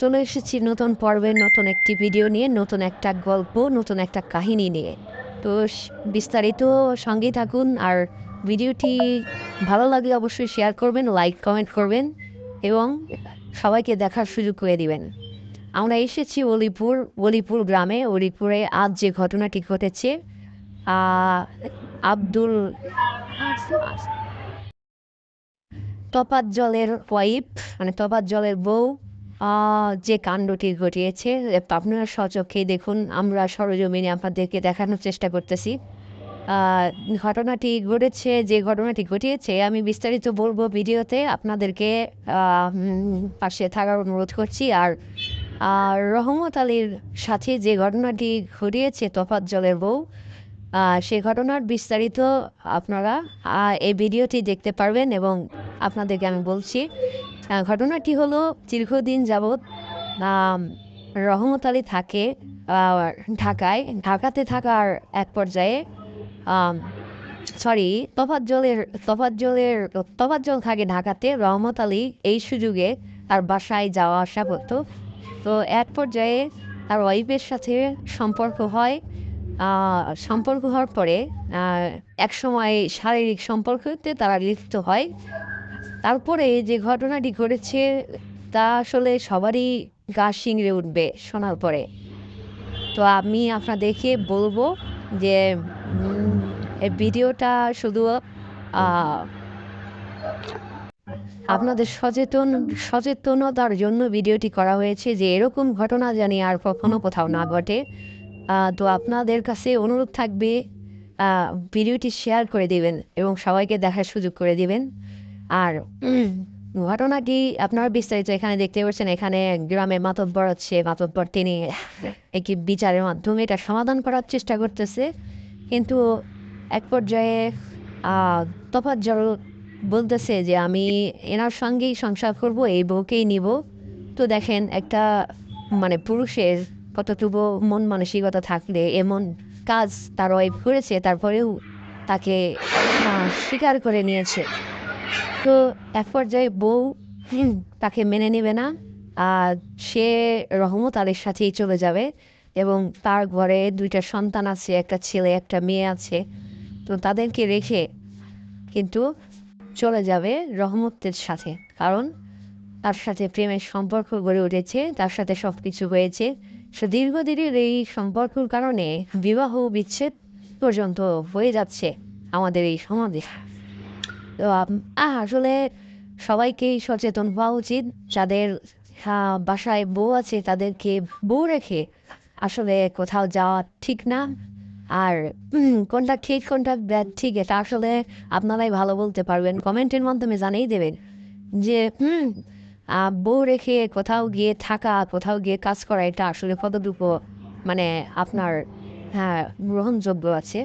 চলে এসেছি নতুন পর্বের নতুন একটি ভিডিও নিয়ে, নতুন একটা গল্প, নতুন একটা কাহিনী নিয়ে। তো বিস্তারিত সঙ্গেই থাকুন। আর ভিডিওটি ভালো লাগলে অবশ্যই শেয়ার করবেন, লাইক কমেন্ট করবেন এবং সবাইকে দেখার সুযোগ করে দিবেন। আমরা এসেছি অলিপুর গ্রামে। অলিপুরে আজ যে ঘটনাটি ঘটেছে, আব্দুল তফাজ্জলের ওয়াইফ, মানে তফাজ্জলের বউ যে কাণ্ডটি ঘটিয়েছে, আপনারা স্বচক্ষেই দেখুন। আমরা সরজমিনে আপনাদেরকে দেখানোর চেষ্টা করতেছি। আহ, যে ঘটনাটি ঘটিয়েছে আমি বিস্তারিত বলবো ভিডিওতে। আপনাদেরকে পাশে থাকার অনুরোধ করছি। আর রহমত আলীর সাথে যে ঘটনাটি ঘটিয়েছে তফাজ্জলের বউ, সে ঘটনার বিস্তারিত আপনারা এই ভিডিওটি দেখতে পারবেন। এবং আপনাদেরকে আমি বলছি, ঘটনাটি হলো দীর্ঘদিন যাবৎ রহমত আলী থাকে ঢাকাতে থাকার এক পর্যায়ে, সরি তফাজ্জল থাকে ঢাকাতে। রহমত আলী এই সুযোগে তার বাসায় যাওয়া আসা করতো। তো এক পর্যায়ে তার ওয়াইফের সাথে সম্পর্ক হওয়ার পরে এক সময় শারীরিক সম্পর্কতে তারা লিপ্ত হয়। তারপরে যে ঘটনাটি ঘটেছে তা আসলে সবারই গা শিংড়ে উঠবে শোনার পরে। তো আমি আপনাদেরকে বলবো যে এই ভিডিওটা শুধু আপনাদের সচেতনতার জন্য ভিডিওটি করা হয়েছে, যে এরকম ঘটনা জানি আর কখনো কোথাও না ঘটে। তো আপনাদের কাছে অনুরোধ থাকবে, ভিডিওটি শেয়ার করে দিবেন এবং সবাইকে দেখার সুযোগ করে দিবেন। আর ঘটনাটি আপনারা বিস্তারিত এখানে দেখতে পাচ্ছেন। এখানে গ্রামে মাতব্বর তিনি একটি বিচারের মাধ্যমে এটা সমাধান করার চেষ্টা করতেছে। কিন্তু এক পর্যায়ে তফাজ্জল বলতেছে যে আমি এনার সঙ্গেই সংসার করব, এই বউকেই নিব। তো দেখেন একটা মানে পুরুষের কতটুকু মন মানসিকতা থাকলে এমন কাজ তার ওয়াইফ করেছে, তারপরেও তাকে স্বীকার করে নিয়েছে। তো এক পর্যায়ে বউ তাকে মেনে নেবে না, আর সে রহমত আলীর সাথেই চলে যাবে। এবং তার ঘরে 2টা সন্তান আছে, একটা ছেলে একটা মেয়ে আছে। তো তাদেরকে রেখে কিন্তু চলে যাবে রহমতের সাথে, কারণ তার সাথে প্রেমের সম্পর্ক গড়ে উঠেছে, তার সাথে সব কিছু হয়েছে। সে দীর্ঘদিনের এই সম্পর্কের কারণে বিবাহ বিচ্ছেদ পর্যন্ত হয়ে যাচ্ছে আমাদের এই সমাজে। তো আসলে সবাইকেই সচেতন হওয়া উচিত। যাদের বাসায় বউ আছে তাদেরকে বউ রেখে আসলে কোথাও যাওয়া ঠিক না। আর কোনটা ঠিক কোনটা ঠিক এটা আসলে আপনারাই ভালো বলতে পারবেন, কমেন্টের মাধ্যমে জানিয়ে দেবেন যে বউ রেখে কোথাও গিয়ে থাকা, কোথাও গিয়ে কাজ করা, এটা আসলে কতটুকু মানে আপনার গ্রহণযোগ্য আছে।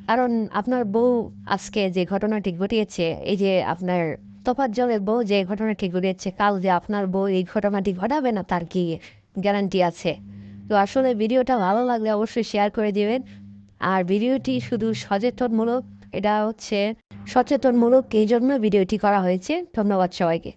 কারণ আপনার বউ আজকে যে ঘটনাটি ঘটিয়েছে, এই যে আপনার তফাজ্জলের বউ যে ঘটনাটি ঘটিয়েছে, কাল যে আপনার বউ এই ঘটনাটি ঘটাবে না তার কি গ্যারান্টি আছে? তো আসলে ভিডিওটা ভালো লাগলে অবশ্যই শেয়ার করে দিবেন। আর ভিডিওটি শুধু সচেতনমূলক, এটা হচ্ছে সচেতনমূলক, এই জন্য ভিডিওটি করা হয়েছে। ধন্যবাদ সবাইকে।